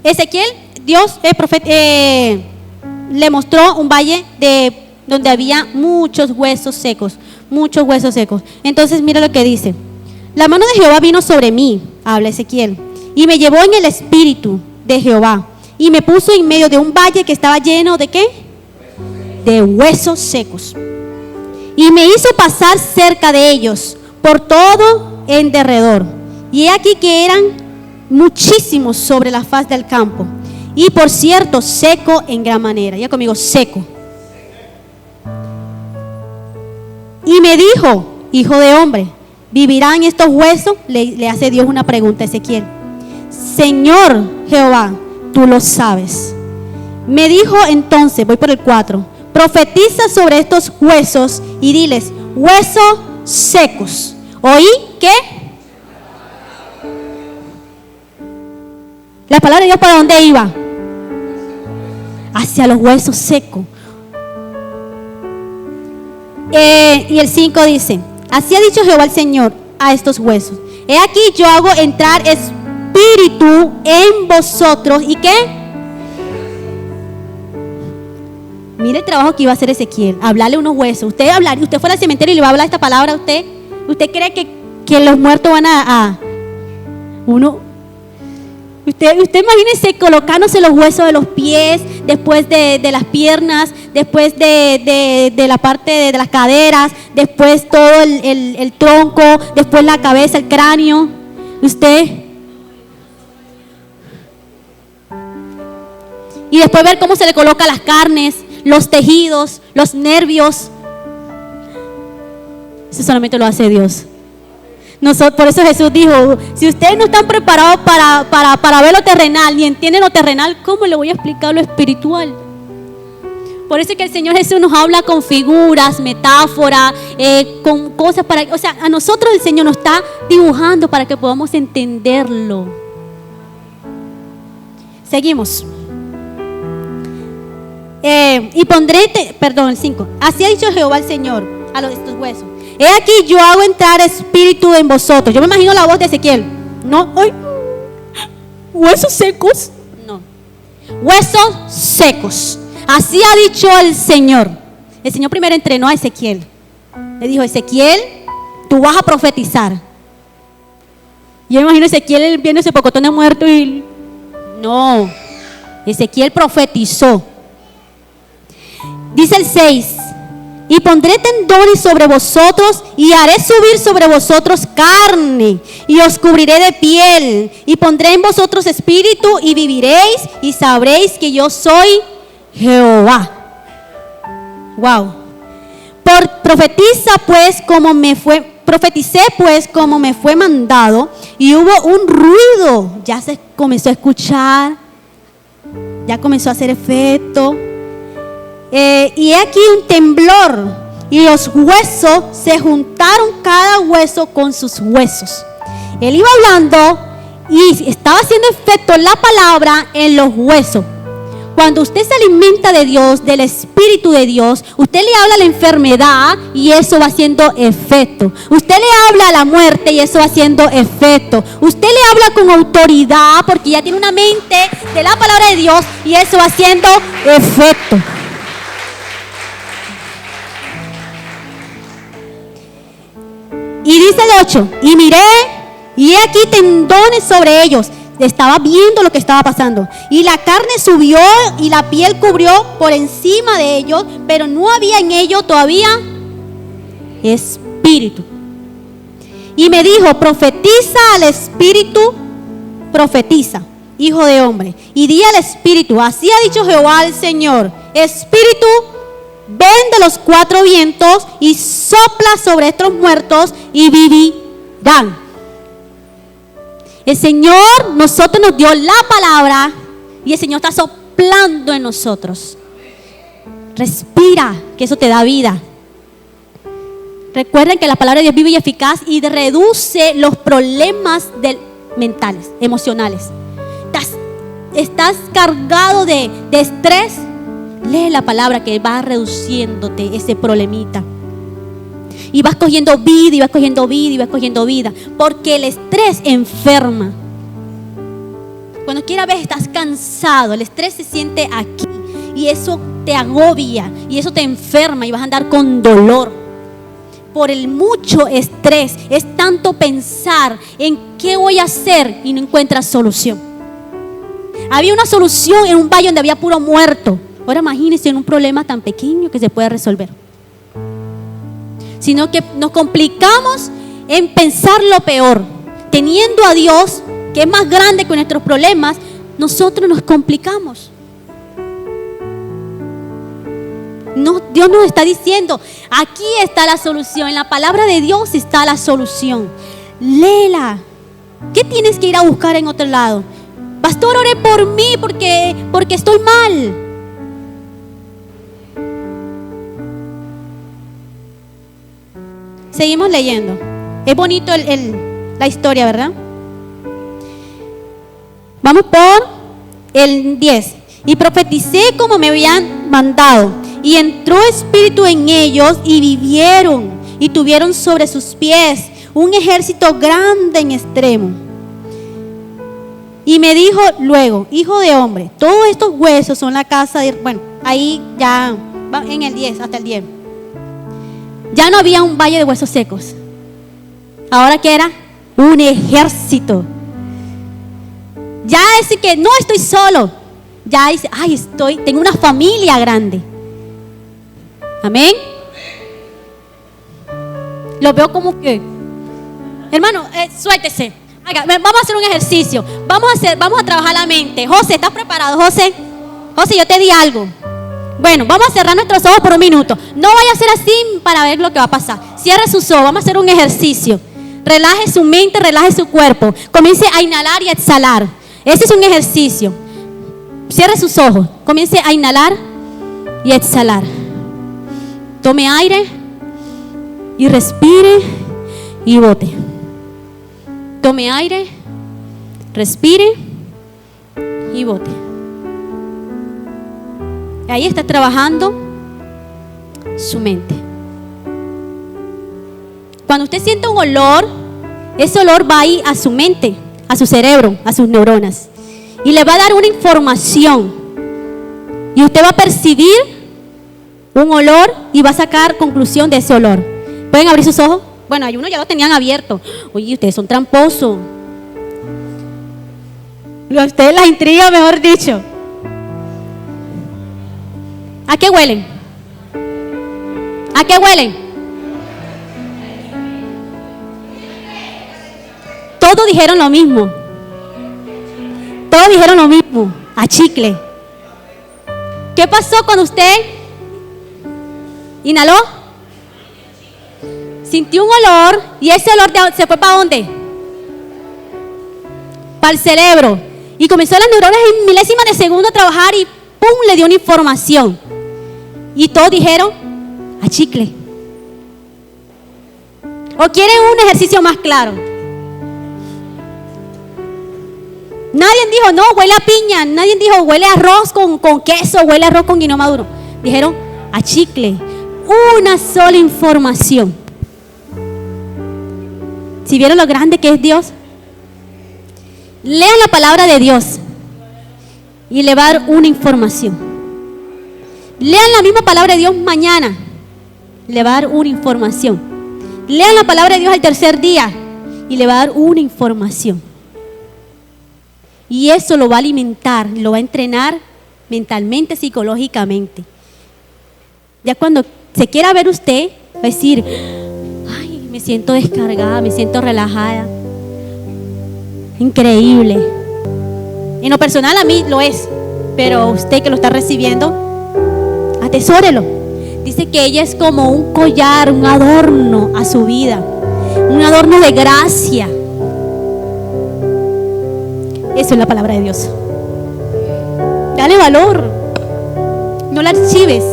Ezequiel, Dios, le mostró un valle donde había muchos huesos secos. Entonces mira lo que dice. La mano de Jehová vino sobre mí, habla Ezequiel, y me llevó en el espíritu de Jehová, y me puso en medio de un valle que estaba lleno ¿de qué? De huesos secos. Y me hizo pasar cerca de ellos, por todo en derredor. Y he aquí que eran muchísimos sobre la faz del campo. Y por cierto, seco en gran manera. Ya conmigo, seco. Y me dijo, hijo de hombre, ¿vivirán estos huesos? Le hace Dios una pregunta a Ezequiel. Señor Jehová, tú lo sabes. Me dijo entonces, voy por el 4, profetiza sobre estos huesos y diles, huesos secos. ¿Oí qué? La palabra de Dios, ¿para dónde iba? Hacia los huesos secos. Y el 5 dice, así ha dicho Jehová el Señor a estos huesos. He aquí yo hago entrar espíritu en vosotros. ¿Y qué? Mire el trabajo que iba a hacer Ezequiel, hablarle unos huesos. Usted fuera al cementerio y le va a hablar esta palabra a usted. ¿Usted cree que los muertos van Usted imagínese colocándose los huesos de los pies, después de las piernas, después de la parte de las caderas, después todo el tronco, después la cabeza, el cráneo. Y después ver cómo se le coloca las carnes, los tejidos, los nervios. Eso solamente lo hace Dios. Por eso Jesús dijo, si ustedes no están preparados para ver lo terrenal, ni entienden lo terrenal, ¿cómo le voy a explicar lo espiritual? Por eso es que el Señor Jesús nos habla con figuras, metáforas, con cosas a nosotros el Señor nos está dibujando para que podamos entenderlo. Seguimos. Y pondré, el 5, así ha dicho Jehová el Señor a estos huesos. He aquí yo hago entrar espíritu en vosotros. Yo me imagino la voz de Ezequiel. No, ¡ay! Huesos secos. No, huesos secos. Así ha dicho el Señor. El Señor primero entrenó a Ezequiel. Le dijo, Ezequiel, tú vas a profetizar. Yo me imagino a Ezequiel viendo ese pocotón de muerto y... No, Ezequiel profetizó. Dice el 6. Y pondré tendones sobre vosotros y haré subir sobre vosotros carne y os cubriré de piel y pondré en vosotros espíritu y viviréis y sabréis que yo soy Jehová. Wow. Profeticé pues como me fue mandado y hubo un ruido. Ya se comenzó a escuchar, ya comenzó a hacer efecto. Y he aquí un temblor y los huesos se juntaron cada hueso con sus huesos. Él iba hablando y estaba haciendo efecto la palabra en los huesos. Cuando usted se alimenta de Dios, del Espíritu de Dios, usted le habla a la enfermedad y eso va haciendo efecto. Usted le habla a la muerte y eso va haciendo efecto. Usted le habla con autoridad porque ya tiene una mente de la palabra de Dios y eso va haciendo efecto. Y dice el 8, y miré, y he aquí tendones sobre ellos. Estaba viendo lo que estaba pasando. Y la carne subió y la piel cubrió por encima de ellos, pero no había en ellos todavía espíritu. Y me dijo, profetiza al espíritu, profetiza, hijo de hombre. Y di al espíritu, así ha dicho Jehová el Señor, espíritu, ven de los 4 vientos y sopla sobre estos muertos y vivirán. El Señor nosotros nos dio la palabra y el Señor está soplando en nosotros. Respira, que eso te da vida. Recuerden que la palabra de Dios vive y eficaz y reduce los problemas mentales, emocionales. estás cargado de estrés, lee la palabra que va reduciéndote ese problemita. Y vas cogiendo vida, y vas cogiendo vida, y vas cogiendo vida. Porque el estrés enferma. Cuando quiera ver, estás cansado. El estrés se siente aquí. Y eso te agobia. Y eso te enferma. Y vas a andar con dolor. Por el mucho estrés. Es tanto pensar en qué voy a hacer. Y no encuentras solución. Había una solución en un valle donde había puro muerto. Ahora imagínense en un problema tan pequeño que se puede resolver. Sino que nos complicamos en pensar lo peor. Teniendo a Dios, que es más grande que nuestros problemas, nosotros nos complicamos. No, Dios nos está diciendo, aquí está la solución. En la palabra de Dios está la solución. Léela. ¿Qué tienes que ir a buscar en otro lado? Pastor, ore por mí porque estoy mal. Seguimos leyendo. Es bonito la historia, ¿verdad? Vamos por el 10. Y profeticé como me habían mandado. Y entró espíritu en ellos y vivieron. Y tuvieron sobre sus pies un ejército grande en extremo. Y me dijo luego, hijo de hombre, todos estos huesos son la casa de... Bueno, ahí ya, en el 10, hasta el 10. Ya no había un valle de huesos secos. Ahora que era un ejército. Ya es que no estoy solo. Ya dice, ay, tengo una familia grande. Amén. Lo veo como que, hermano, suéltese. Vamos a hacer un ejercicio. Vamos a trabajar la mente. José, ¿estás preparado, José? José, yo te di algo. Bueno, vamos a cerrar nuestros ojos por un minuto. No vaya a ser así para ver lo que va a pasar. Cierre sus ojos, vamos a hacer un ejercicio. Relaje su mente, relaje su cuerpo. Comience a inhalar y a exhalar. Ese es un ejercicio. Cierre sus ojos. Comience a inhalar y a exhalar. Tome aire y respire y bote. Tome aire, respire y bote. Ahí está trabajando su mente. Cuando usted siente un olor, ese olor va a ir a su mente, a su cerebro, a sus neuronas. Y le va a dar una información. Y usted va a percibir un olor y va a sacar conclusión de ese olor. ¿Pueden abrir sus ojos? Bueno, hay unos ya lo tenían abierto. Oye, ustedes son tramposos. Ustedes las intriga, mejor dicho. ¿A qué huelen? ¿A qué huelen? Todos dijeron lo mismo. Todos dijeron lo mismo. A chicle. ¿Qué pasó cuando usted inhaló? Sintió un olor y ese olor se fue ¿para dónde? Para el cerebro. Y comenzó las neuronas en milésimas de segundo a trabajar y ¡pum! Le dio una información. Y todos dijeron, a chicle. ¿O quieren un ejercicio más claro? Nadie dijo, no, huele a piña. Nadie dijo, huele a arroz con queso, huele a arroz con guineo maduro. Dijeron, a chicle. Una sola información. ¿Si vieron lo grande que es Dios? Lean la palabra de Dios y le va a dar una información. Lean la misma palabra de Dios mañana, le va a dar una información. Lean la palabra de Dios al tercer día y le va a dar una información. Y eso lo va a alimentar, lo va a entrenar mentalmente, psicológicamente. Ya cuando se quiera ver usted, va a decir, ay, me siento descargada, me siento relajada. Increíble. En lo personal a mí lo es, pero usted que lo está recibiendo, atesórelo. Dice que ella es como un collar, un adorno a su vida, un adorno de gracia. Eso es la palabra de Dios. Dale valor, no la archives.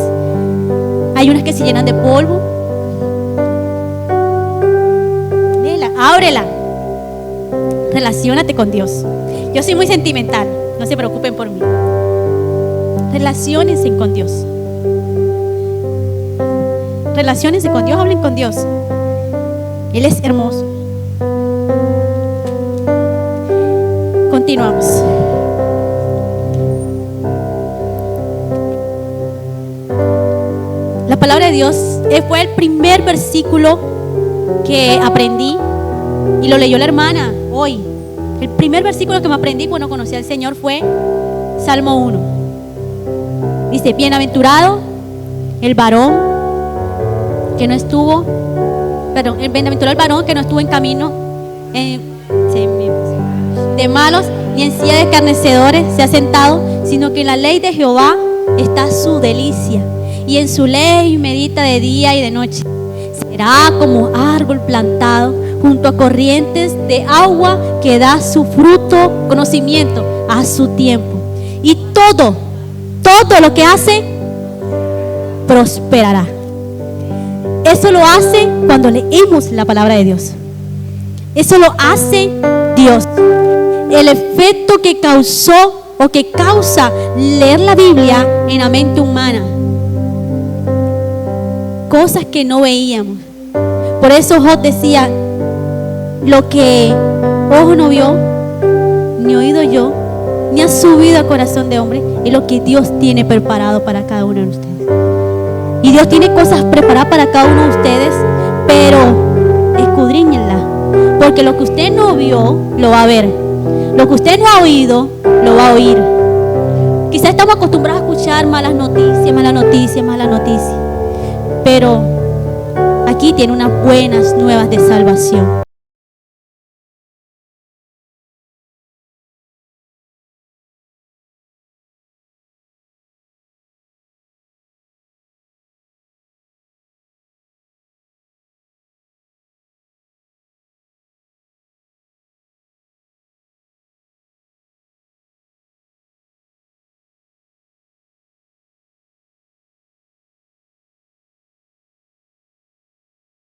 Hay unas que se llenan de polvo. Léela, ábrela. Relaciónate con Dios. Yo soy muy sentimental. No se preocupen por mí. Relaciónense con Dios. Relaciónense con Dios, hablen con Dios. Él es hermoso. Continuamos. La palabra de Dios fue el primer versículo que aprendí y lo leyó la hermana hoy. El primer versículo que me aprendí cuando conocí al Señor fue Salmo 1. Dice: bienaventurado el varón que no estuvo, bienaventurado el varón que no estuvo en camino de malos, ni en silla de escarnecedores se ha sentado, sino que en la ley de Jehová está su delicia, y en su ley medita de día y de noche. Será como árbol plantado junto a corrientes de agua, que da su fruto, conocimiento, a su tiempo. Y todo lo que hace, prosperará. Eso lo hace cuando leemos la palabra de Dios. Eso lo hace Dios. El efecto que causó o que causa leer la Biblia en la mente humana. Cosas que no veíamos. Por eso Job decía: lo que ojo no vio, ni oído yo, ni ha subido al corazón de hombre, es lo que Dios tiene preparado para cada uno de ustedes. Y Dios tiene cosas preparadas para cada uno de ustedes, pero escudriñenla, porque lo que usted no vio, lo va a ver. Lo que usted no ha oído, lo va a oír. Quizás estamos acostumbrados a escuchar malas noticias, pero aquí tiene unas buenas nuevas de salvación.